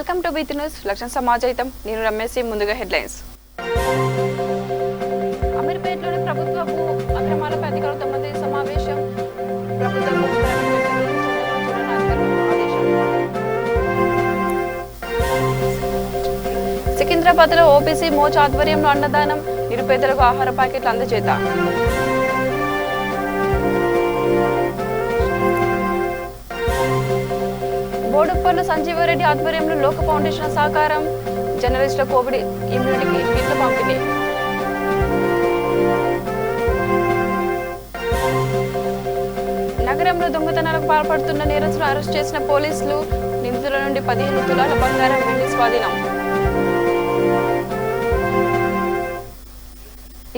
Welcome to BT news. లక్ష్యం సమాజైతం. నేను రమేష్. ముందుగా హెడ్లైన్స్. అమీర్పేటలోని ప్రభుత్వ భూ అక్రమాలపై అధికారులతో మంత్రి సమావేశం. ప్రభుత్వ భూ సికింద్రాబాద్లో ఓబీసీ మోర్చా ఆధ్వర్యంలో అన్నదానం, నిరుపేదలకు ఆహార ప్యాకెట్లు అందజేత. బోడుప్పర్లు సంజీవారెడ్డి ఆధ్వర్యంలో లోక ఫౌండేషన్ సహకారం, జర్నలిస్టుల కోవిడ్ ఇమ్యూనిటీ కిట్ల పంపిణీ. నగరంలో దొంగతనాలకు పాల్పడుతున్న నేరస్తులను అరెస్ట్ చేసిన పోలీసులు. నిందితుల నుండి 15 తులాల బంగారం, వెండి స్వాధీనం.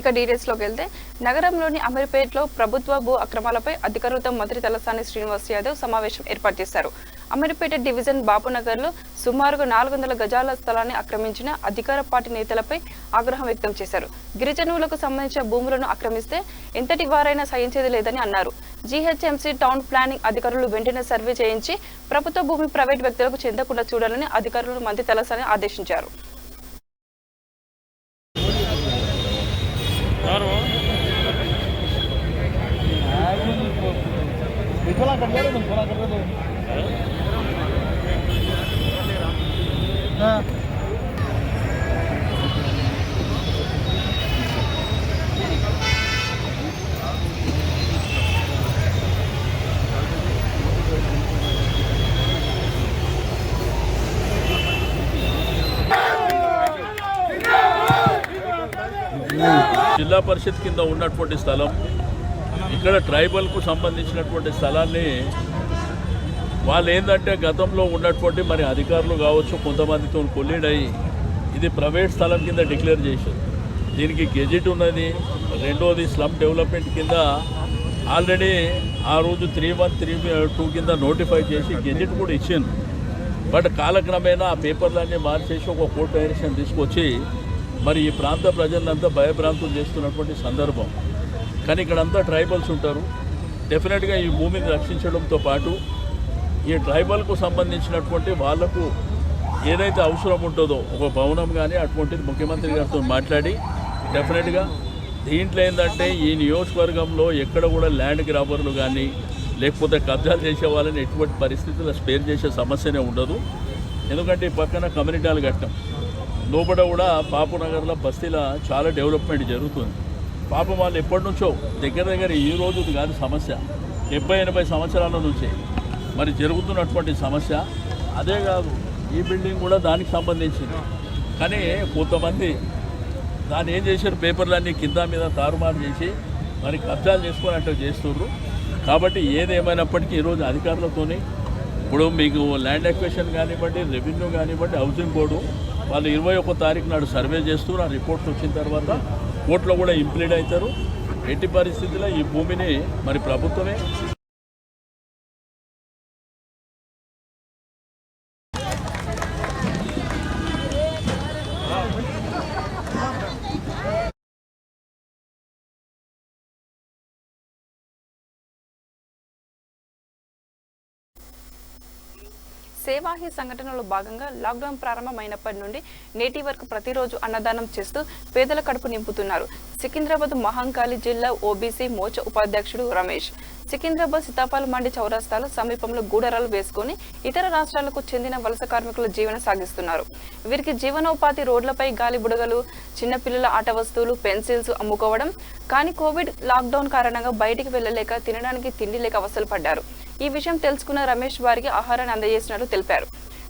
ఇక డీటెయిల్స్ లోకి వెళ్తే, నగరంలోని అమీర్పేటలో ప్రభుత్వ భూ అక్రమాలపై అధికారులతో మంత్రి తలసాని శ్రీనివాస్ యాదవ్ సమావేశం ఏర్పాటు చేశారు. అమీర్పేట డివిజన్ బాపునగర్ లో సుమారుగా 400 గజాల స్థలాన్ని ఆక్రమించిన అధికార పార్టీ నేతలపై ఆగ్రహం వ్యక్తం చేశారు. గిరిజనులకు సంబంధించిన భూములను ఆక్రమిస్తే ఎంతటి వారైనా సహించేది లేదని అన్నారు. జీహెచ్ఎంసీ టౌన్ ప్లానింగ్ అధికారులు వెంటనే సర్వే చేయించి ప్రభుత్వ భూమి ప్రైవేట్ వ్యక్తులకు చెందకుండా చూడాలని అధికారులను మంత్రి తలసాని ఆదేశించారు. జిల్లా పరిషత్ కింద ఉన్నటువంటి స్థలం, ఇక్కడ ట్రైబల్కు సంబంధించినటువంటి స్థలాన్ని వాళ్ళు ఏంటంటే గతంలో ఉన్నటువంటి మరి అధికారులు కావచ్చు కొంతమందితో కొల్లీడ్ అయ్యి ఇది ప్రైవేట్ స్థలం కింద డిక్లేర్ చేశారు. దీనికి గెజిట్ ఉన్నది. రెండోది స్లమ్ డెవలప్మెంట్ కింద ఆల్రెడీ ఆ రోజు 3132 కింద నోటిఫై చేసి గెజిట్ కూడా ఇచ్చాను. బట్ కాలక్రమేణా ఆ పేపర్లన్నీ మార్చేసి ఒక కోర్టు డైరెక్షన్ తీసుకొచ్చి మరి ఈ ప్రాంత ప్రజలంతా భయభ్రాంతులు చేస్తున్నటువంటి సందర్భం. కానీ ఇక్కడంతా ట్రైబల్స్ ఉంటారు. డెఫినెట్గా ఈ భూమిని రక్షించడంతో పాటు ఈ ట్రైబల్కు సంబంధించినటువంటి వాళ్లకు ఏదైతే అవసరం ఉంటుందో ఒక భవనం కానీ అటువంటిది ముఖ్యమంత్రి గారితో మాట్లాడి డెఫినెట్గా దీంట్లో ఏంటంటే ఈ నియోజకవర్గంలో ఎక్కడ కూడా ల్యాండ్ గ్రాబర్లు కానీ లేకపోతే కబ్జాలు చేసే వాళ్ళని ఎటువంటి పరిస్థితుల్లో స్పేర్ చేసే సమస్యనే ఉండదు. ఎందుకంటే ఈ పక్కన కమ్యూనిటీలు కట్టాం. లోపల కూడా పాపునగర్లో బస్తీలో చాలా డెవలప్మెంట్ జరుగుతుంది. పాపం వాళ్ళు ఎప్పటి నుంచో దగ్గర ఈ రోజు కాదు సమస్య, 70-80 సంవత్సరాల నుంచే మరి జరుగుతున్నటువంటి సమస్య. అదే కాదు ఈ బిల్డింగ్ కూడా దానికి సంబంధించింది. కానీ కొంతమంది దాన్ని ఏం చేశారు, పేపర్లన్నీ కింద మీద తారుమారు చేసి మరి కబ్జాలు చేసుకున్నట్టు చేస్తున్నారు. కాబట్టి ఏదేమైనప్పటికీ ఈరోజు అధికారులతోని ఇప్పుడు మీకు ల్యాండ్ ఎక్విజిషన్ కానివ్వండి, రెవెన్యూ కానివ్వండి, హౌసింగ్ బోర్డు వాళ్ళు 21వ తారీఖు నాడు సర్వే చేస్తూ ఆ రిపోర్ట్స్ వచ్చిన తర్వాత కోర్టులో కూడా ఇంప్లీడ్ అవుతారు. ఎట్టి పరిస్థితుల్లో ఈ భూమిని మరి ప్రభుత్వమే సేవాహి సంఘటనలో భాగంగా లాక్డౌన్ ప్రారంభమైనప్పటి నుండి నేటి వరకు ప్రతిరోజు అన్నదానం చేస్తూ పేదల కడుపు నింపుతున్నారు. సికింద్రాబాద్ మహంకాళి జిల్లా ఓబీసీ మోర్చా ఉపాధ్యక్షుడు రమేష్ సికింద్రాబాద్ సీతాపాల మండి చౌరస్తాలో సమీపంలో గూడరాలు వేసుకుని ఇతర రాష్ట్రాలకు చెందిన వలస కార్మికుల జీవనం సాగిస్తున్నారు. వీరికి జీవనోపాధి రోడ్లపై గాలి బుడగలు, చిన్నపిల్లల ఆట వస్తువులు, పెన్సిల్స్ అమ్ముకోవడం. కానీ కోవిడ్ లాక్డౌన్ కారణంగా బయటికి వెళ్లలేక తినడానికి తిండి లేక అవస్థలు పడ్డారు. ఈ విషయం తెలుసుకున్న రమేష్ వారికి ఆహారాన్ని అందజేసినట్లు తెలిపారు.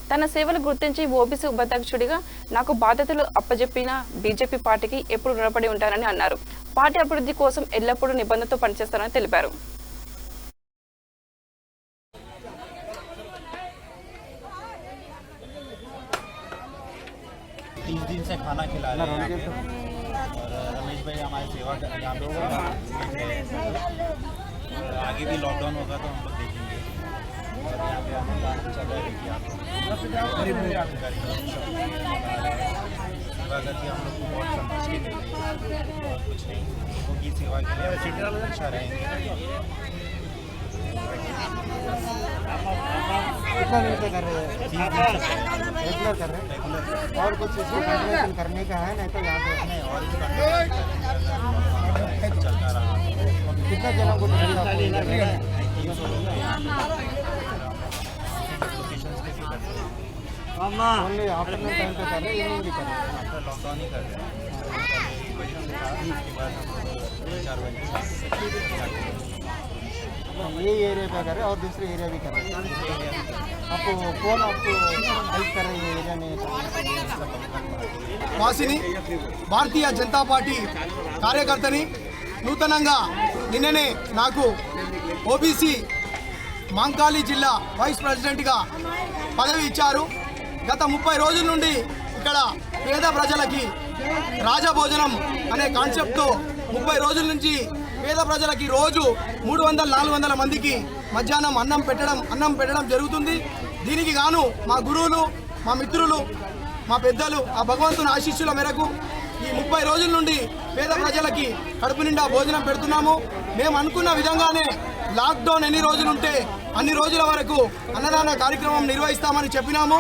తన సేవలు గుర్తించి ఓబీసీ ఉపాధ్యక్షుడిగా నాకు బాధ్యతలు అప్పజెప్పిన బీజేపీ పార్టీకి ఎప్పుడు రుణపడి ఉంటానని అన్నారు. పార్టీ అభివృద్ధి కోసం ఎల్లప్పుడూ నిబంధనతో పనిచేస్తారని తెలిపారు. 30 दिन से खाना खिला रहे हैं और रमेश भाई हमारी सेवा यहाँ पे आगे भी लॉकडाउन होगा तो हम लोग देखेंगे। और यहाँ पे हमें चल रहा है कि आप करके हम लोग को बहुत संतुष्टि मिल रही है और कुछ नहीं, लोगों की सेवा के लिए हमेशा रहेंगे। कितना दिन से कर रहे हैं? रेगुलर कर रहे हैं और कुछ इसको कंटिन्यूशन करने का है, नहीं तो यहाँ पे नहीं और भी चलता रहा। कितना जनों को ट्रेनिंग आपको 300 लोग ओनली आफ्टरनून टाइम पे कर रहे हैं, इवनिंग भी कर रहे हैं? आफ्टर लॉकडाउन ही कर रहे हैं। उसके बाद 4 बजे ये एरिया पे कर रहे हैं और दूसरे एरिया भी कर रहे हैं? आपको कौन आपको हेल्प कर रही है एरिया में? వాసిని భారతీయ జనతా పార్టీ కార్యకర్తని నూతనంగా నిన్ననే నాకు ఓబీసీ మాంకాళి జిల్లా వైస్ ప్రెసిడెంట్గా పదవి ఇచ్చారు. గత 30 రోజుల నుండి ఇక్కడ పేద ప్రజలకి రాజభోజనం అనే కాన్సెప్ట్తో 30 రోజుల నుంచి పేద ప్రజలకి రోజు 300-400 మందికి మధ్యాహ్నం అన్నం పెట్టడం జరుగుతుంది. దీనికి గాను మా గురువులు, మా మిత్రులు, మా పెద్దలు ఆ భగవంతుని ఆశీస్సుల మేరకు ఈ 30 రోజుల నుండి పేద ప్రజలకి కడుపు నిండా భోజనం పెడుతున్నాము. మేము అనుకున్న విధంగానే లాక్డౌన్ ఎన్ని రోజులు ఉంటే అన్ని రోజుల వరకు అన్నదాన కార్యక్రమం నిర్వహిస్తామని చెప్పినాము.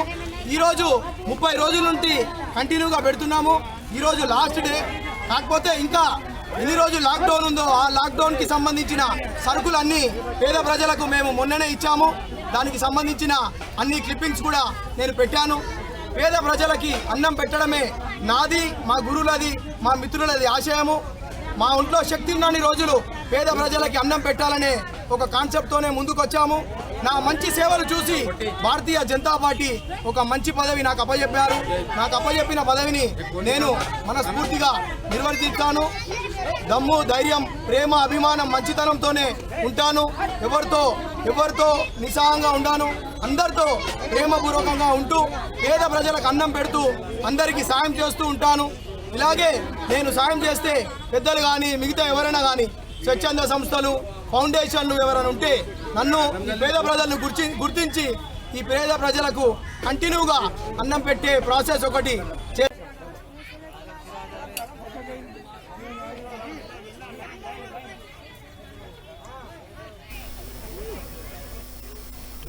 ఈరోజు 30 రోజుల నుండి కంటిన్యూగా పెడుతున్నాము. ఈరోజు లాస్ట్ డే. కాకపోతే ఇంకా ఎన్ని రోజులు లాక్డౌన్ ఉందో ఆ లాక్డౌన్కి సంబంధించిన సరుకులన్నీ పేద ప్రజలకు మేము మొన్ననే ఇచ్చాము. దానికి సంబంధించిన అన్ని క్లిప్పింగ్స్ కూడా నేను పెట్టాను. పేద ప్రజలకి అన్నం పెట్టడమే నాది, మా గురువులది, మా మిత్రులది ఆశయము. మా ఒంట్లో శక్తి ఉన్నన్ని రోజులు పేద ప్రజలకి అన్నం పెట్టాలనే ఒక కాన్సెప్ట్తోనే ముందుకొచ్చాము. నా మంచి సేవలు చూసి భారతీయ జనతా పార్టీ ఒక మంచి పదవి నాకు అప్పచెప్పారు. నాకు అప్పచెప్పిన పదవిని నేను మనస్ఫూర్తిగా నిర్వర్తిస్తాను. దమ్ము, ధైర్యం, ప్రేమ, అభిమానం, మంచితనంతోనే ఉంటాను. ఎవరితో నిస్సహాయంగా ఉంటాను. అందరితో ప్రేమపూర్వకంగా ఉంటూ పేద ప్రజలకు అన్నం పెడుతూ అందరికీ సాయం చేస్తూ ఉంటాను. ఇలాగే నేను సాయం చేస్తే పెద్దలు కానీ మిగతా ఎవరైనా కానీ స్వచ్ఛంద సంస్థలు, ఫౌండేషన్లు ఎవరైనా ఉంటే నన్ను ఈ పేద ప్రజలను గుర్తించి ఈ పేద ప్రజలకు కంటిన్యూగా అన్నం పెట్టే ప్రాసెస్ ఒకటి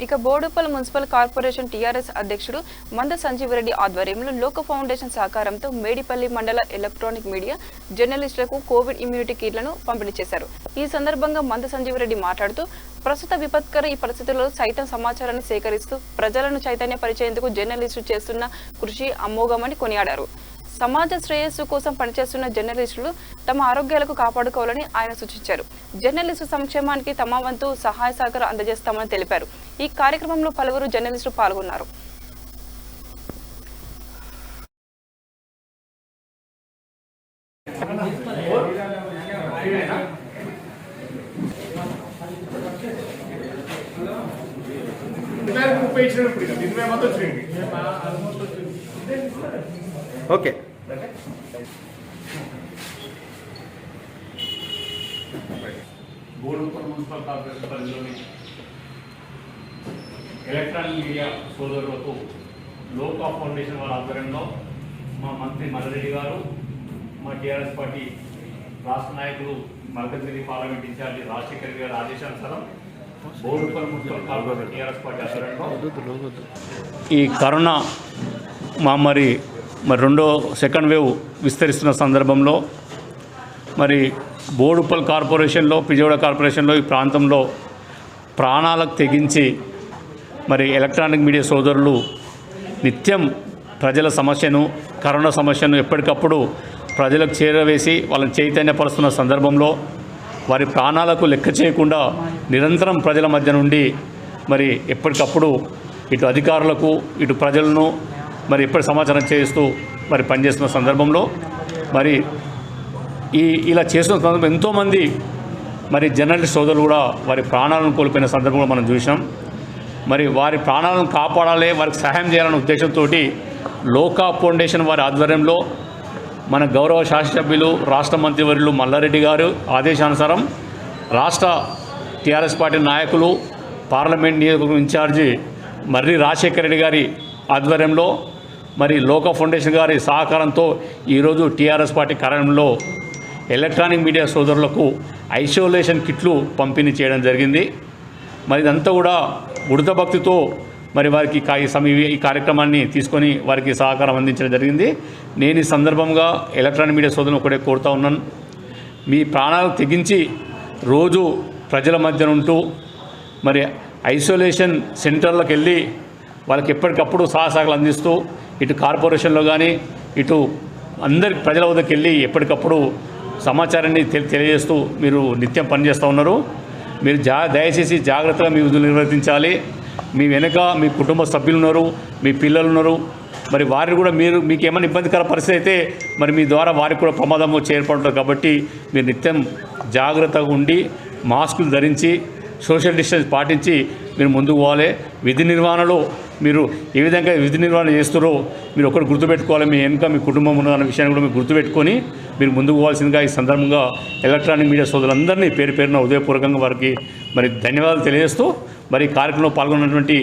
ఇక బోడుపల్ మున్సిపల్ కార్పొరేషన్ టీఆర్ఎస్ అధ్యక్షుడు మంద సంజీవరెడ్డి ఆధ్వర్యంలో లోక ఫౌండేషన్ సహకారంతో మేడిపల్లి మండల ఎలక్ట్రానిక్ మీడియా జర్నలిస్టులకు కోవిడ్ ఇమ్యూనిటీ కిట్లను పంపిణీ చేశారు. ఈ సందర్భంగా మంద సంజీవరెడ్డి మాట్లాడుతూ ప్రస్తుత విపత్కర ఈ పరిస్థితుల్లో సైతం సమాచారాన్ని సేకరిస్తూ ప్రజలను చైతన్యపరిచేందుకు జర్నలిస్టులు చేస్తున్న కృషి అమోఘమని కొనియాడారు. సమాజ శ్రేయస్సు కోసం పనిచేస్తున్న జర్నలిస్టులు తమ ఆరోగ్యాలకు కాపాడుకోవాలని ఆయన సూచించారు. జర్నలిస్టు సంక్షేమానికి తమ వంతు సహాయ సహకారం అందజేస్తామని తెలిపారు. ఈ కార్యక్రమంలో పలువురు జర్నలిస్టులు పాల్గొన్నారు. ఓకే బోడుపల్ మున్సిపల్ కార్పొరేషన్ పరిధిలోని ఎలక్ట్రానిక్ మీడియా సోదరులకు లోకా ఫౌండేషన్ వారి ఆధ్వర్యంలో మా మంత్రి మల్లారెడ్డి గారు, మా టీఆర్ఎస్ పార్టీ రాష్ట్ర నాయకులు మల్కజ్గిరి పార్లమెంట్ ఇన్ఛార్జి రాజశేఖర్ గారి ఆదేశానుసారం Boduppal municipal corporation TRS party ఆధ్వర్యంలో ఈ కరోనా మహమ్మారి రెండో సెకండ్ వేవ్ విస్తరిస్తున్న సందర్భంలో బోడుపల్ కార్పొరేషన్లో, పిజోడ కార్పొరేషన్లో ఈ ప్రాంతంలో ప్రాణాలకు తెగించి ఎలక్ట్రానిక్ మీడియా సోదరులు నిత్యం ప్రజల సమస్యను, కరోనా సమస్యను ఎప్పటికప్పుడు ప్రజలకు చేరవేసి వాళ్ళని చైతన్యపరుస్తున్న సందర్భంలో వారి ప్రాణాలకు లెక్క చేయకుండా నిరంతరం ప్రజల మధ్య నుండి ఎప్పటికప్పుడు ఇటు అధికారులకు ఇటు ప్రజలను ఎప్పటి సమాచారం చేస్తూ పనిచేస్తున్న సందర్భంలో ఇలా చేస్తున్న సందర్భంలో ఎంతోమంది జర్నలిస్ట్ సోదరులు కూడా వారి ప్రాణాలను కోల్పోయిన సందర్భంలో మనం చూసినాం. వారి ప్రాణాలను కాపాడాలి, వారికి సహాయం చేయాలనే ఉద్దేశంతో లోకా ఫౌండేషన్ వారి ఆధ్వర్యంలో మన గౌరవ శాసనసభ్యులు రాష్ట్ర మంత్రివర్యులు మల్లారెడ్డి గారు ఆదేశానుసారం రాష్ట్ర టీఆర్ఎస్ పార్టీ నాయకులు, పార్లమెంట్ నియోజకవర్గం ఇన్ఛార్జి మర్రి రాజశేఖర రెడ్డి గారి ఆధ్వర్యంలో లోకా ఫౌండేషన్ గారి సహకారంతో ఈరోజు టీఆర్ఎస్ పార్టీ కార్యాలయంలో ఎలక్ట్రానిక్ మీడియా సోదరులకు ఐసోలేషన్ కిట్లు పంపిణీ చేయడం జరిగింది. మరి ఇదంతా కూడా ఉడత భక్తితో మరి వారికి ఈ కార్యక్రమాన్ని తీసుకొని వారికి సహకారం అందించడం జరిగింది. నేను ఈ సందర్భంగా ఎలక్ట్రానిక్ మీడియా సోదరులను ఒకటే కోరుతా ఉన్నాను, మీ ప్రాణాలు తెగించి రోజు ప్రజల మధ్య ఉంటూ మరి ఐసోలేషన్ సెంటర్లకు వెళ్ళి వాళ్ళకి ఎప్పటికప్పుడు సహకారాలు అందిస్తూ ఇటు కార్పొరేషన్లో కానీ ఇటు అందరి ప్రజల వద్దకు వెళ్ళి ఎప్పటికప్పుడు సమాచారాన్ని తెలియజేస్తూ మీరు నిత్యం పనిచేస్తూ ఉన్నారు. మీరు దయచేసి జాగ్రత్తగా మీ విధులు నిర్వర్తించాలి. మీ వెనక మీ కుటుంబ సభ్యులు ఉన్నారు, మీ పిల్లలు ఉన్నారు. మరి వారిని కూడా మీకు ఏమైనా ఇబ్బందికర పరిస్థితి అయితే మరి మీ ద్వారా వారికి కూడా ప్రమాదం వచ్చి ఏర్పడుతుంది. కాబట్టి మీరు నిత్యం జాగ్రత్తగా ఉండి మాస్కులు ధరించి సోషల్ డిస్టెన్స్ పాటించి మీరు ముందుకు పోవాలి. విధి నిర్వహణలో మీరు ఏ విధంగా విధి నిర్వహణ చేస్తారో మీరు ఒకటి గుర్తుపెట్టుకోవాలి. మీ వెనుక మీ కుటుంబం ఉన్న విషయాన్ని కూడా మీరు గుర్తుపెట్టుకొని మీరు ముందుకు పోవాల్సిందిగా ఈ సందర్భంగా ఎలక్ట్రానిక్ మీడియా సోదరులందరినీ పేరు పేరున ఉదయపూర్వకంగా వారికి మరి ధన్యవాదాలు తెలియజేస్తూ మరి కార్యక్రమంలో పాల్గొన్నటువంటి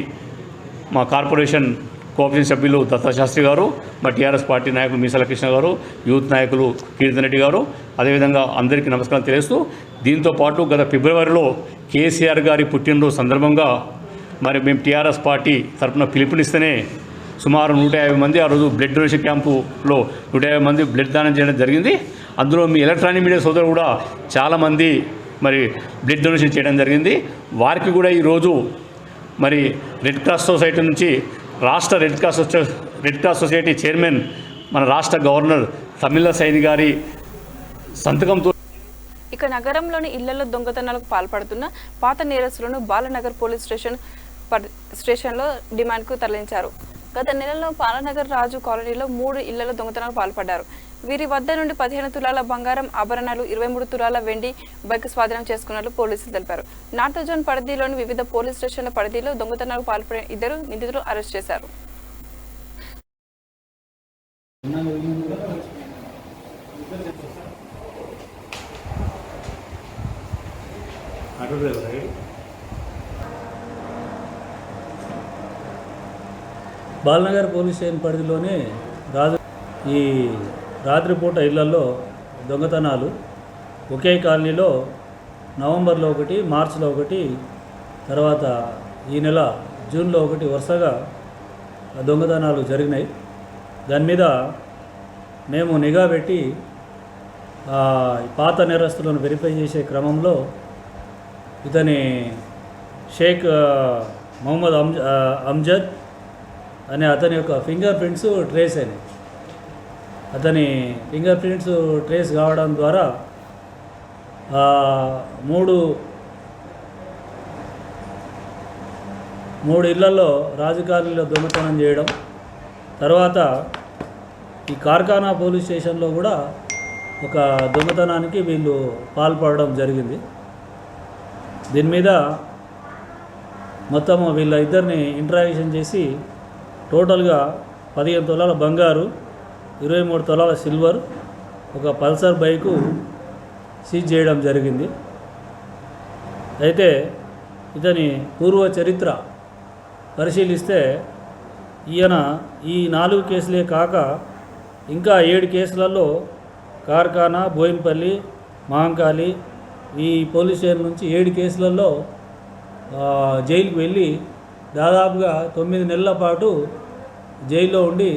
మా కార్పొరేషన్ కోఆపరేషన్ సభ్యులు దత్తాశాస్త్రి గారు, మా టీఆర్ఎస్ పార్టీ నాయకులు మీసాల కృష్ణ గారు, యూత్ నాయకులు కీర్తన్ రెడ్డి గారు, అదేవిధంగా అందరికీ నమస్కారం తెలియజేస్తూ దీంతోపాటు గత ఫిబ్రవరిలో కేసీఆర్ గారి పుట్టినరోజు సందర్భంగా మరి మేము టీఆర్ఎస్ పార్టీ తరఫున పిలుపునిస్తేనే సుమారు 150 మంది ఆ రోజు బ్లడ్ డొనేషన్ క్యాంపులో 150 మంది బ్లడ్ దానం చేయడం జరిగింది. అందులో మీ ఎలక్ట్రానిక్ మీడియా సోదరులు కూడా చాలామంది మరి బ్లడ్ డొనేషన్ చేయడం జరిగింది. వారికి కూడా ఈరోజు మరి రెడ్ క్రాస్ సొసైటీ నుంచి రాష్ట్ర రెడ్ క్రాస్ సొసైటీ చైర్మన్ మన రాష్ట్ర గవర్నర్ తమిళ సైని గారి సంతకంతో ఇక నగరంలోని ఇళ్లలో దొంగతనాలకు పాల్పడుతున్న పాత నేరస్తులను బాలనగర్ పోలీస్ స్టేషన్లో డిమాండ్కు తరలించారు. గత నెలలో బాలనగర్ రాజు కాలనీలో 3 ఇళ్లలో దొంగతనాలకు పాల్పడ్డారు. వీరి వద్ద నుండి 15 తులాల బంగారం ఆభరణాలు, 23 తులాల వెండి బైక్ స్వాధీనం చేసుకున్నట్లు పోలీసులు తెలిపారు. నార్త్ జోన్ పరిధిలోని వివిధ పోలీస్ స్టేషన్ల పరిధిలో దొంగతనాలకు పాల్పడిన 2 నిందితులు అరెస్ట్ చేశారు. బాలనగర్ పోలీస్ స్టేషన్ పరిధిలోనే ఈ రాత్రిపూట ఇళ్లలో దొంగతనాలు ఒకే కాలనీలో నవంబర్లో 1, మార్చిలో 1, తర్వాత ఈ నెల జూన్లో 1 వరుసగా దొంగతనాలు జరిగినాయి. దాని మీద మేము నిఘా పెట్టి పాత నేరస్తులను వెరిఫై చేసే క్రమంలో ఇతని షేక్ మొహమ్మద్ అమ్జద్ అనే అతని యొక్క ఫింగర్ ప్రింట్స్ ట్రేస్ అయినాయి. అతని ఫింగర్ ప్రింట్స్ ట్రేస్ కావడం ద్వారా 3 ఇళ్లలో రాజకాలనీలో దొంగతనం చేయడం, తర్వాత ఈ కార్ఖానా పోలీస్ స్టేషన్లో కూడా ఒక దొంగతనానికి వీళ్ళు పాల్పడడం జరిగింది. దీని మీద మొత్తం వీళ్ళ ఇద్దరిని ఇంట్రాగేషన్ చేసి టోటల్గా 15 తులాల బంగారు, 23 తులాల సిల్వర్, ఒక పల్సర్ బైకు సీజ్ చేయడం జరిగింది. అయితే ఇతని పూర్వ చరిత్ర పరిశీలిస్తే ఈయన ఈ 4 కేసులే కాక ఇంకా 7 కేసులలో కార్ఖానా, బోయిన్పల్లి, మహంకాళి ఈ పోలీస్ స్టేషన్ నుంచి 7 కేసులలో జైలుకు వెళ్ళి దాదాపుగా 9 నెలల పాటు జైల్లో ఉండి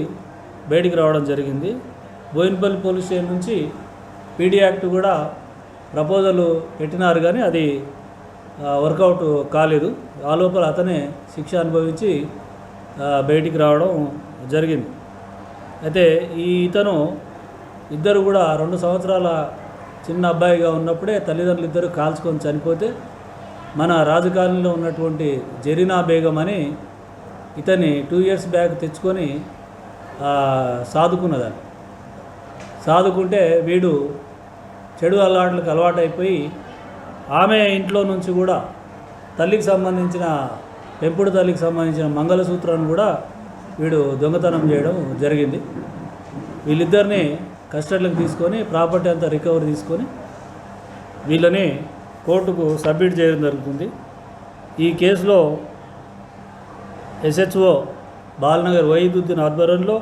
బయటికి రావడం జరిగింది. బోయిన్పల్లి పోలీస్ స్టేషన్ నుంచి పీడీ యాక్ట్ కూడా ప్రపోజల్ పెట్టినారు, కానీ అది వర్కౌట్ కాలేదు. ఆ లోపల అతనే శిక్ష అనుభవించి బయటికి రావడం జరిగింది. అయితే ఇతను ఇద్దరు కూడా 2 సంవత్సరాల చిన్న అబ్బాయిగా ఉన్నప్పుడే తల్లిదండ్రులు ఇద్దరు కాల్చుకొని చనిపోతే మన రాజకాలనీలో ఉన్నటువంటి జరీనా బేగం అని ఇతన్ని 2 years బ్యాక్ తెచ్చుకొని సాదుకున్నదాన్ని. సాదుకుంటే వీడు చెడు అలవాట్లకు అలవాటైపోయి ఆమె ఇంట్లో నుంచి కూడా తల్లికి సంబంధించిన పెంపుడు తల్లికి సంబంధించిన మంగళసూత్రాన్ని కూడా వీడు దొంగతనం చేయడం జరిగింది. వీళ్ళిద్దరిని కస్టడీలోకి తీసుకొని ప్రాపర్టీ అంతా రికవరీ తీసుకొని వీళ్ళని కోర్టుకు సబ్మిట్ చేయడం జరుగుతుంది. ఈ కేసులో SHO బాలనగర్ వహీదుద్దీన్ ఆధ్వర్యంలో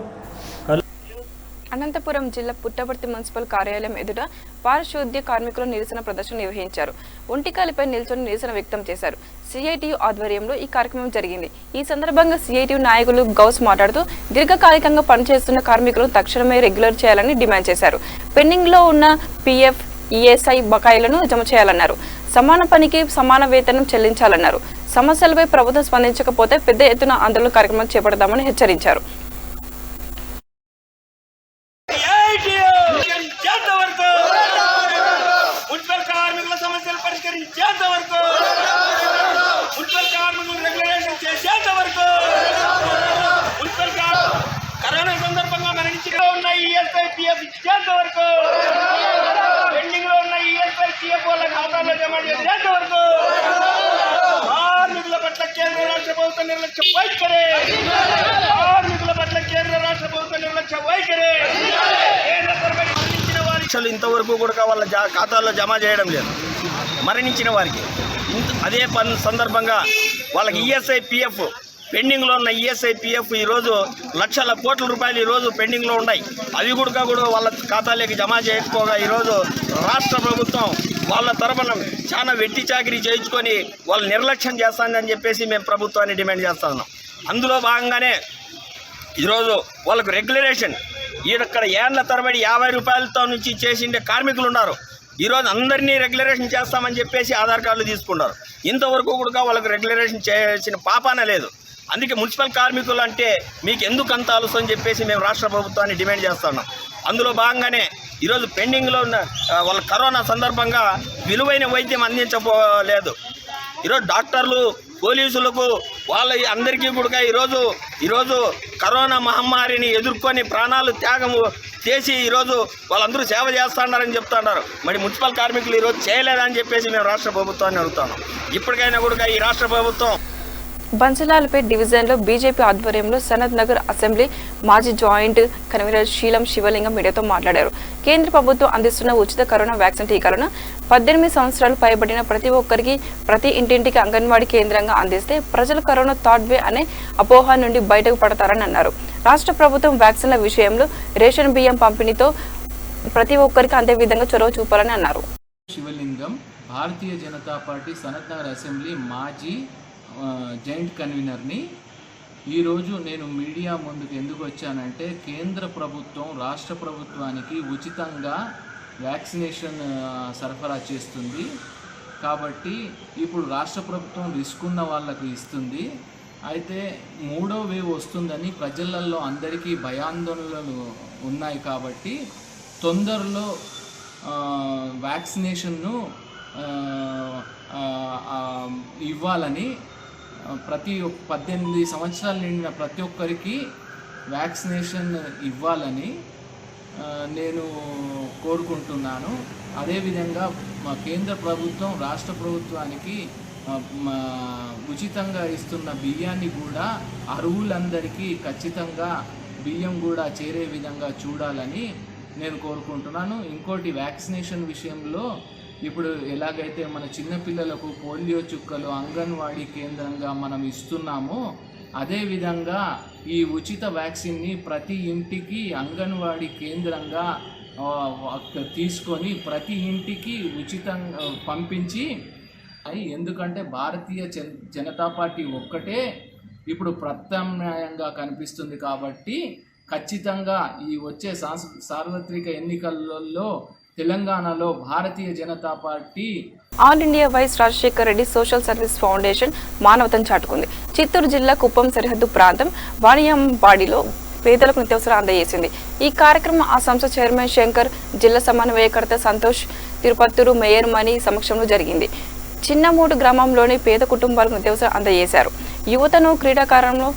అనంతపురం జిల్లా పుట్టపర్తి మున్సిపల్ కార్యాలయం ఎదుట పారిశుద్ధ్య కార్మికులు నిరసన ప్రదర్శన నిర్వహించారు. ఒంటికాలిపై నిల్చొని నిరసన వ్యక్తం చేశారు. సిఐటియు ఆధ్వర్యంలో ఈ కార్యక్రమం జరిగింది. ఈ సందర్భంగా సిఐటియు నాయకులు గౌస్ మాట్లాడుతూ దీర్ఘకాలికంగా పనిచేస్తున్న కార్మికులు తక్షణమే రెగ్యులర్ చేయాలని డిమాండ్ చేశారు. పెండింగ్ లో ఉన్న PF, ESI బకాయిలను జమ చేయాలన్నారు. సమాన పనికి సమాన వేతనం చెల్లించాలన్నారు. సమస్యలపై ప్రభుత్వం స్పందించకపోతే పెద్ద ఎత్తున ఆందోళన కార్యక్రమం చేపడతామని హెచ్చరించారు. కరోనా సందర్భంగా మరణించిన ఉన్న ESI, PF ఇచ్చేంత వరకు, పెండింగ్ లో ఉన్న ESI, PF వాళ్ళ ఖాతాలో జమ చేసేంత వరకు కార్మికుల పట్ల కేంద్ర రాష్ట్ర ప్రభుత్వ నిర్లక్ష్య వైఖరి, కార్మికుల పట్ల కేంద్ర రాష్ట్ర ప్రభుత్వ నిర్లక్ష్య వైఖరి. కేంద్ర ప్రభుత్వం మరణించిన వారి ఇంతవరకు కూడా వాళ్ళ ఖాతాల్లో జమ చేయడం లేదు. మరణించిన వారికి అదే సందర్భంగా వాళ్ళకి ESI, PF పెండింగ్లో ఉన్న ESI, PF ఈరోజు లక్షల కోట్ల రూపాయలు ఈరోజు పెండింగ్లో ఉన్నాయి. అవి కూడా వాళ్ళ ఖాతాలోకి జమ చేయకపోగా ఈరోజు రాష్ట్ర ప్రభుత్వం వాళ్ళ తరపున చాలా వెట్టి చాకిరీ చేయించుకొని వాళ్ళు నిర్లక్ష్యం చేస్తానని చెప్పేసి మేము ప్రభుత్వాన్ని డిమాండ్ చేస్తా ఉన్నాం. అందులో భాగంగానే ఈరోజు వాళ్ళకు రెగ్యులరేషన్ ఇక్కడ ఏళ్ల తరబడి 50 రూపాయలతో నుంచి చేసిండే కార్మికులు ఉన్నారు. ఈరోజు అందరినీ రెగ్యులరేషన్ చేస్తామని చెప్పేసి ఆధార్ కార్డులు తీసుకున్నారు. ఇంతవరకు కూడా వాళ్ళకు రెగ్యులరేషన్ చేసిన పాపాన లేదు. అందుకే మున్సిపల్ కార్మికులు అంటే మీకు ఎందుకు అంత ఆలస్యం అని చెప్పేసి మేము రాష్ట్ర ప్రభుత్వాన్ని డిమాండ్ చేస్తున్నాం. అందులో భాగంగానే ఈరోజు పెండింగ్లో ఉన్న వాళ్ళ కరోనా సందర్భంగా విలువైన వైద్యం అందించలేదు. ఈరోజు డాక్టర్లు, పోలీసులకు వాళ్ళ అందరికీ కూడా ఈరోజు కరోనా మహమ్మారిని ఎదుర్కొని ప్రాణాలు త్యాగం చేసి ఈరోజు వాళ్ళందరూ సేవ చేస్తున్నారని చెప్తున్నారు. మరి మున్సిపల్ కార్మికులు ఈరోజు చేయలేదని చెప్పేసి మేము రాష్ట్ర ప్రభుత్వాన్ని అడుగుతాము. ఇప్పటికైనా కూడా ఈ రాష్ట్ర ప్రభుత్వం బంసలాలపేట్ డివిజన్లో బీజేపీ ఆధ్వర్యంలో సనత్ నగర్ అసెంబ్లీ మాజీ జాయింట్ కన్వీనర్ శీలం శివలింగం మీడియాతో మాట్లాడారు. కేంద్ర ప్రభుత్వం అందిస్తున్న ఉచిత కరోనా వ్యాక్సిన్ టీకాలను 18 సంవత్సరాలు పైబడిన ప్రతి ఒక్కరికి ప్రతి ఇంటింటికి అంగన్వాడీ కేంద్రంగా అందిస్తే ప్రజలు కరోనా థర్డ్ వే అనే అపోహ నుండి బయటకు పడతారని అన్నారు. రాష్ట్ర ప్రభుత్వం వ్యాక్సిన్ల విషయంలో రేషన్ బియ్యం పంపిణీతో ప్రతి ఒక్కరికి అందే విధంగా చొరవ చూపాలని అన్నారు. శివలింగం, భారతీయ జనతా పార్టీ సనత్ నగర్ అసెంబ్లీ మాజీ జాయింట్ కన్వీనర్ని. ఈరోజు నేను మీడియా ముందుకు ఎందుకు వచ్చానంటే కేంద్ర ప్రభుత్వం రాష్ట్ర ప్రభుత్వానికి ఉచితంగా వ్యాక్సినేషన్ సరఫరా చేస్తుంది కాబట్టి ఇప్పుడు రాష్ట్ర ప్రభుత్వం రిస్క్ ఉన్న వాళ్ళకు ఇస్తుంది. అయితే 3వ వేవ్ వస్తుందని ప్రజలలో అందరికీ భయాందోళనలు ఉన్నాయి కాబట్టి తొందరలో వ్యాక్సినేషన్ను ఇవ్వాలని ప్రతి 18 సంవత్సరాలు నిండిన ప్రతి ఒక్కరికి వ్యాక్సినేషన్ ఇవ్వాలని నేను కోరుకుంటున్నాను. అదేవిధంగా మా కేంద్ర ప్రభుత్వం రాష్ట్ర ప్రభుత్వానికి ఉచితంగా ఇస్తున్న బియ్యాన్ని కూడా అర్హులందరికీ ఖచ్చితంగా బియ్యం కూడా చేరే విధంగా చూడాలని నేను కోరుకుంటున్నాను. ఇంకోటి వ్యాక్సినేషన్ విషయంలో ఇప్పుడు ఎలాగైతే మన చిన్నపిల్లలకు పోలియో చుక్కలు అంగన్వాడీ కేంద్రంగా మనం ఇస్తున్నామో అదేవిధంగా ఈ ఉచిత వ్యాక్సిన్ని ప్రతి ఇంటికి అంగన్వాడీ కేంద్రంగా తీసుకొని ప్రతి ఇంటికి ఉచితంగా పంపించి ఎందుకంటే భారతీయ జనతా పార్టీ ఒక్కటే ఇప్పుడు ప్రత్యామ్నాయంగా కనిపిస్తుంది కాబట్టి ఖచ్చితంగా ఈ వచ్చే సార్వత్రిక ఎన్నికలలో తెలంగాణలో Bharatiya Janata party all India YS Rajasekhar Reddy social service foundation మానవతను చాటుకుంది. చిత్తూరు జిల్లా కుప్పం సరిహద్దు ప్రాంతం వాణియంబాడిలో పేదలకు నిత్యావసరాలు అందజేసింది. ఈ కార్యక్రమం ఆ సంస్థ చైర్మన్ శంకర్, జిల్లా సమన్వయకర్త సంతోష్, తిరుపత్తూరు మేయర్ మణి సమక్షంలో జరిగింది. చిన్నమూడు గ్రామంలోని పేద కుటుంబాలకు నిత్యావసరాలు అందజేశారు. యువతను క్రీడాకారంలో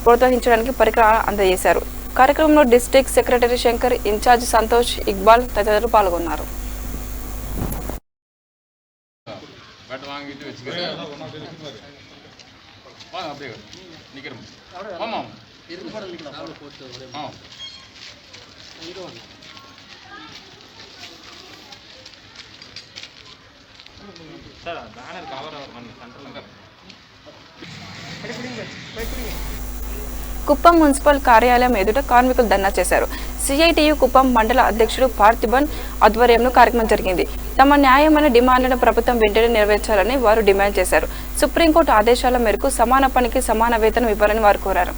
ప్రోత్సహించడానికి పరికరాలు అందజేశారు. కార్యక్రమంలో district secretary Shankar, incharge Santosh, Iqbal తదితరులు పాల్గొన్నారు. కుప్పం మున్సిపల్ కార్యాలయం ఎదుట కార్మికులు ధర్నా చేశారు. సిఐటియు కుప్పం మండల అధ్యక్షుడు పార్థిబన్ ఆధ్వర్యంలో కార్యక్రమం జరిగింది. తమ న్యాయమైన డిమాండ్లను ప్రభుత్వం వెంటనే నెరవేర్చాలని వారు డిమాండ్ చేశారు. సుప్రీంకోర్టు ఆదేశాల మేరకు సమాన పనికి సమాన వేతనం ఇవ్వాలని వారు కోరారు.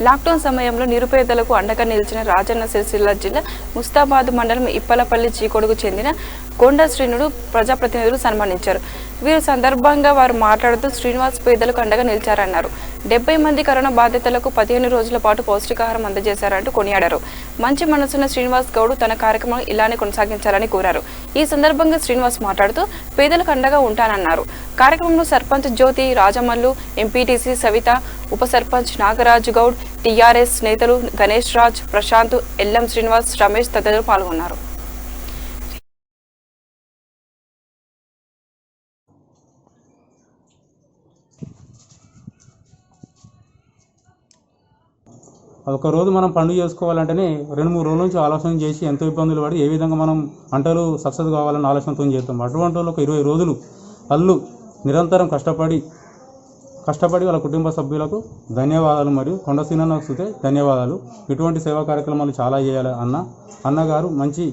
లాక్డౌన్ సమయంలో నిరుపేదలకు అండగా నిలిచిన రాజన్న సిరిసిల్ల జిల్లా ముస్తాబాద్ మండలం ఇప్పలపల్లి చీకొడుకు చెందిన కొండ శ్రీనుడు ప్రజాప్రతినిధులు సన్మానించారు. వీరు సందర్భంగా వారు మాట్లాడుతూ శ్రీనివాస్ పేదలకు అండగా నిలిచారన్నారు. 70 మంది కరోనా బాధితులకు 15 రోజుల పాటు పౌష్టికాహారం అందజేశారంటూ కొనియాడారు. మంచి మనసున్న శ్రీనివాస్ గౌడ్ తన కార్యక్రమం ఇలానే కొనసాగించాలని కోరారు. ఈ సందర్భంగా శ్రీనివాస్ మాట్లాడుతూ పేదలకు అండగా ఉంటానన్నారు. కార్యక్రమంలో సర్పంచ్ జ్యోతి రాజమల్లు, ఎంపీటీసీ సవిత, ఉప సర్పంచ్ నాగరాజు గౌడ్, టీఆర్ఎస్ నేతలు గణేష్ రాజ్, ప్రశాంత్, ఎల్లం శ్రీనివాస్, రమేష్ తదితరులు పాల్గొన్నారు. ఒక రోజు మనం పండుగ చేసుకోవాలంటేనే 2-3 రోజుల నుంచి ఆలోచన చేసి ఎంతో ఇబ్బందులు పడి ఏ విధంగా మనం పంటలు సక్సెస్ కావాలని ఆలోచనతో చేస్తాం. అటువంటి వాళ్ళు ఒక 20 రోజులు వాళ్ళు నిరంతరం కష్టపడి వాళ్ళ కుటుంబ సభ్యులకు ధన్యవాదాలు. మరియు కొండ సీనన్న వస్తే ధన్యవాదాలు. ఇటువంటి సేవా కార్యక్రమాలు చాలా చేయాలి. అన్నగారు మంచి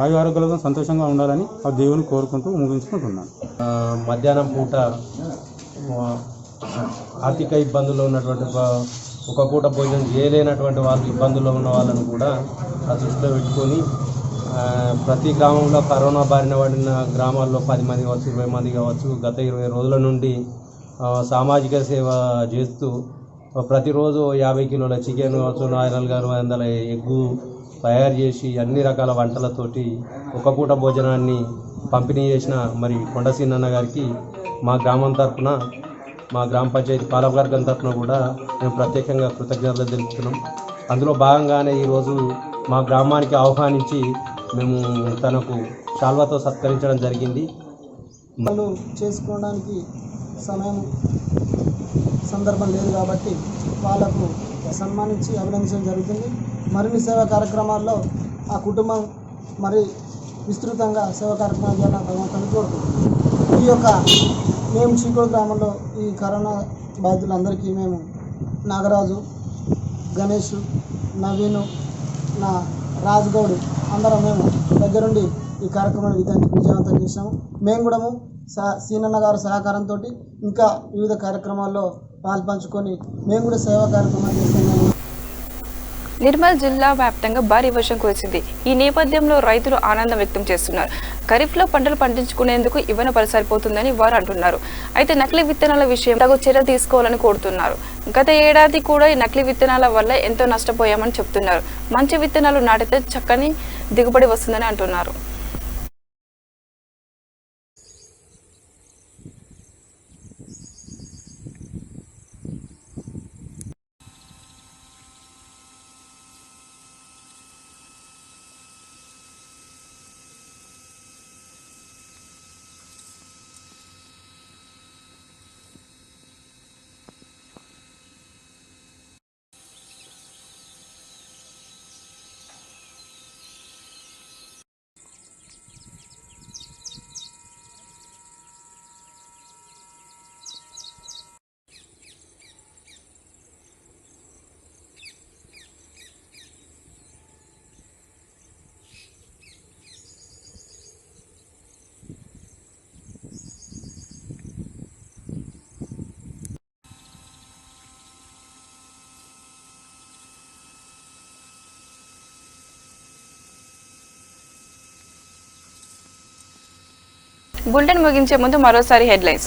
ఆరోగ్యాలతో సంతోషంగా ఉండాలని ఆ దేవుని కోరుకుంటూ ముగించుకుంటున్నాను. మధ్యాహ్నం పూట ఆర్థిక ఇబ్బందుల్లో ఉన్నటువంటి ఒక పూట భోజనం చేయలేనటువంటి వాళ్ళు, ఇబ్బందుల్లో ఉన్న వాళ్ళను కూడా ఆ దృష్టిలో పెట్టుకొని ప్రతి గ్రామంలో కరోనా బారిన పడిన గ్రామాల్లో 10 మంది కావచ్చు, 20 మంది కావచ్చు, గత 20 రోజుల నుండి సామాజిక సేవ చేస్తూ ప్రతిరోజు 50 కిలోల చికెన్ కావచ్చు, 400 ఎగ్గు తయారు చేసి అన్ని రకాల వంటలతోటి ఒక పూట భోజనాన్ని పంపిణీ చేసిన మరి కొండ సీనన్న గారికి మా గ్రామం తరఫున, మా గ్రామ పంచాయతీ పాలకవర్గం తరఫున కూడా మేము ప్రత్యేకంగా కృతజ్ఞతలు తెలుపుతున్నాం. అందులో భాగంగానే ఈరోజు మా గ్రామానికి ఆహ్వానించి మేము తనకు శాల్వాతో సత్కరించడం జరిగింది. వాళ్ళు చేసుకోవడానికి సమయం సందర్భం లేదు కాబట్టి వాళ్ళకు సన్మానించి అభినందించడం జరుగుతుంది. మరిన్ని సేవా కార్యక్రమాల్లో ఆ కుటుంబం మరి విస్తృతంగా సేవా కార్యక్రమాలు చేయాలని కోరుకుంటున్నాం. ఈ యొక్క మేము చీకోడు గ్రామంలో ఈ కరోనా బాధితులందరికీ మేము నాగరాజు, గణేష్, నవీను, నా రాజ్గౌడ్ అందరం మేము దగ్గరుండి ఈ కార్యక్రమాన్ని విజయవంతం చేసాము. మేము కూడా సీనన్న గారి సహకారంతో ఇంకా వివిధ కార్యక్రమాల్లో పాల్పంచుకొని మేము కూడా సేవా కార్యక్రమాలు చేస్తున్నాము. నిర్మల్ జిల్లా వ్యాప్తంగా భారీ వర్షం కురిసింది. ఈ నేపథ్యంలో రైతులు ఆనందం వ్యక్తం చేస్తున్నారు. ఖరీఫ్లో పంటలు పండించుకునేందుకు ఇవ్వన సరిపోతుందని వారు అంటున్నారు. అయితే నకిలీ విత్తనాల విషయం తగు చర్య తీసుకోవాలని కోరుతున్నారు. గత ఏడాది కూడా ఈ నకిలీ విత్తనాల వల్ల ఎంతో నష్టపోయామని చెప్తున్నారు. మంచి విత్తనాలు నాటితే చక్కని దిగుబడి వస్తుందని అంటున్నారు. బులెటిన్ ముగించే ముందు మరోసారి హెడ్లైన్స్.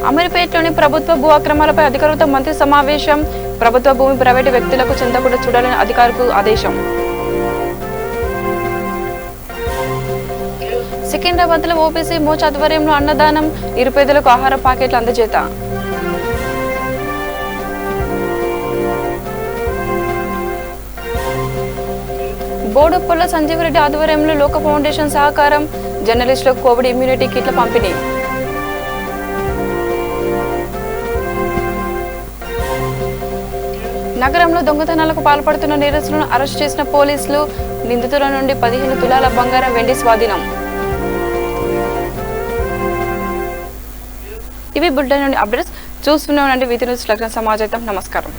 అమీర్పేటలోని ప్రభుత్వ భూ అక్రమాలపై అధికారులతో మంత్రి సమావేశం. ప్రభుత్వ భూమి ప్రైవేటు వ్యక్తులకు చెందకుండా చూడాలని అధికారులకు ఆదేశం. సికింద్రాబాద్లో ఓబీసీ మోర్చా ఆధ్వర్యంలో అన్నదానం, నిరుపేదలకు ఆహార ప్యాకెట్లు అందజేత. బోడుప్పల సంజీవరెడ్డి ఆధ్వర్యంలో లోక ఫౌండేషన్ సహకారం జర్నలిస్టులకు కోవిడ్ ఇమ్యూనిటీ కిట్ల పంపిణీ. నగరంలో దొంగతనాలకు పాల్పడుతున్న నేరస్తులను అరెస్ట్ చేసిన పోలీసులు. నిందితుల నుండి 15 తులాల బంగారం వెండి స్వాధీనం. ఇవి బులెటిన్ నుండి అప్డేట్స్. చూస్తూనే ఉండండి వీతి న్యూస్ లగ్న సమాజం. నమస్కారం.